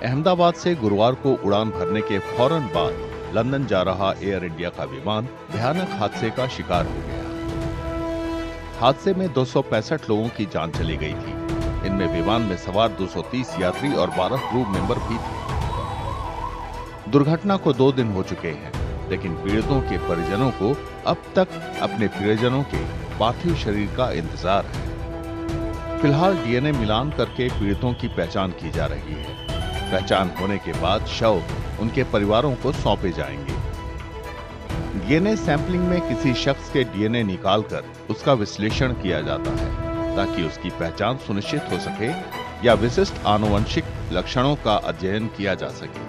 अहमदाबाद से गुरुवार को उड़ान भरने के फौरन बाद लंदन जा रहा एयर इंडिया का विमान भयानक हादसे का शिकार हो गया। हादसे में 265 लोगों की जान चली गई थी। इनमें विमान में सवार 230 यात्री और 12 क्रू मेंबर भी थे। दुर्घटना को 2 दिन हो चुके हैं, लेकिन पीड़ितों के परिजनों को अब तक अपने प्रियजनों के पार्थिव शरीर का इंतजार है। फिलहाल डीएनए मिलान करके पीड़ितों की पहचान की जा रही है। पहचान होने के बाद शव उनके परिवारों को सौंपे जाएंगे। डीएनए सैंपलिंग में किसी शख्स के डीएनए निकालकर उसका विश्लेषण किया जाता है ताकि उसकी पहचान सुनिश्चित हो सके या विशिष्ट आनुवंशिक लक्षणों का अध्ययन किया जा सके।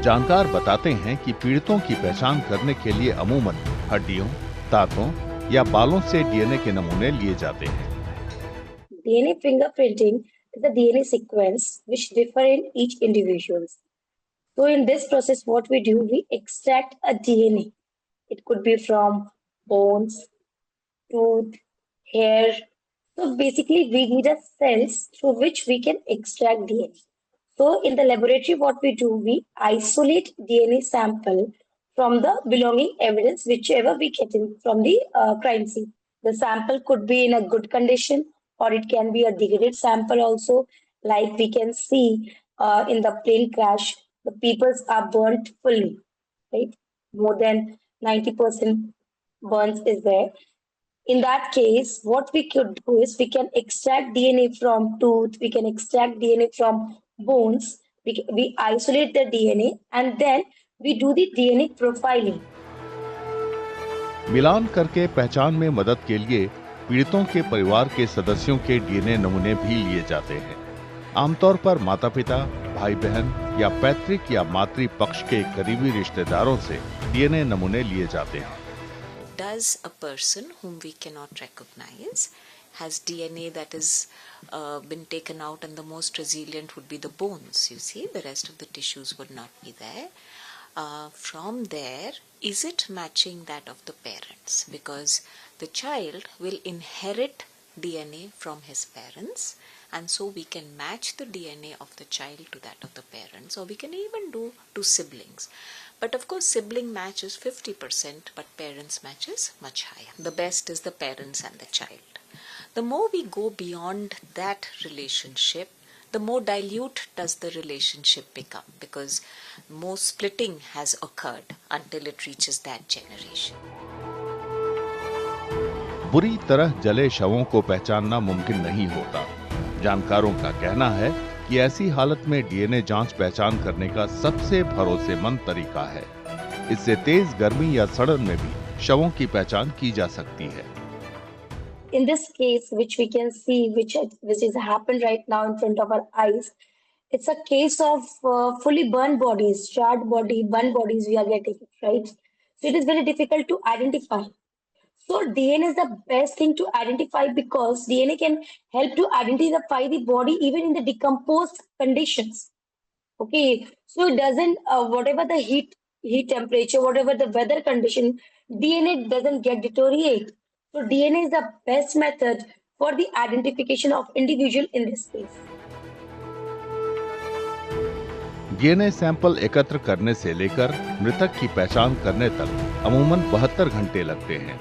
जानकार बताते हैं कि पीड़ितों की पहचान करने के लिए अमूमन हड्डियों, दांतों या बालों से डीएनए के नमूने लिए जाते हैं। DNA fingerprinting is a DNA sequence which differ in each individual. So in this process, what we do, we extract a DNA. It could be from bones, tooth, hair. So basically, we need a cells through which we can extract DNA. So in the laboratory, what we do, we isolate DNA sample from the belonging evidence, whichever we get in from the crime scene. The sample could be in a good condition, or it can be a degraded sample also. Like we can see in the plane crash, the peoples are burnt fully, right? More than 90% burns is there. In that case, what we could do is we can extract DNA from tooth, we can extract DNA from bones, we isolate the DNA and then we do the DNA profiling. मिलान करके पहचान में मदद के लिए पीड़ितों के परिवार के सदस्यों के डीएनए नमूने भी लिए जाते हैं। आमतौर पर माता-पिता, भाई-बहन या पैतृक या मातृ पक्ष के करीबी रिश्तेदारों से डीएनए नमूने लिए जाते हैं। Does a person whom we cannot recognize has DNA that is been taken out, and the most resilient would be the bones, you see, the rest of the tissues would not be there. From there, is it matching that of the parents? Because the child will inherit DNA from his parents, and so we can match the DNA of the child to that of the parents, or we can even do to siblings. But of course, sibling match is 50%, but parents match is much higher. The best is the parents and the child. The more we go beyond that relationship, the more dilute does the relationship become, because more splitting has occurred until it reaches that generation. बुरी तरह जले शवों को पहचानना मुमकिन नहीं होता। जानकारों का कहना है कि ऐसी हालत में डीएनए जांच पहचान करने का सबसे भरोसेमंद तरीका है। इससे तेज गर्मी या सड़न में भी शवों की पहचान की जा सकती है। In this case, which we can see, which has happened right now in front of our eyes, it's a case of fully burned bodies, charred body, burned bodies we are getting, right? So it is very difficult to identify. So DNA is the best thing to identify because DNA can help to identify the body even in the decomposed conditions. Okay, so it doesn't, whatever the heat temperature, whatever the weather condition, DNA doesn't get deteriorate. So DNA is the best method for the identification of individual in this case. DNA sample एकत्र करने से लेकर मृतक की पहचान करने तक अमूमन 72 घंटे लगते हैं।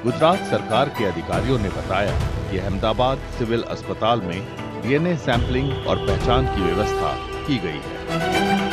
गुजरात सरकार के अधिकारियों ने बताया कि अहमदाबाद सिविल अस्पताल में डीएनए सैंपलिंग और पहचान की व्यवस्था की गई है।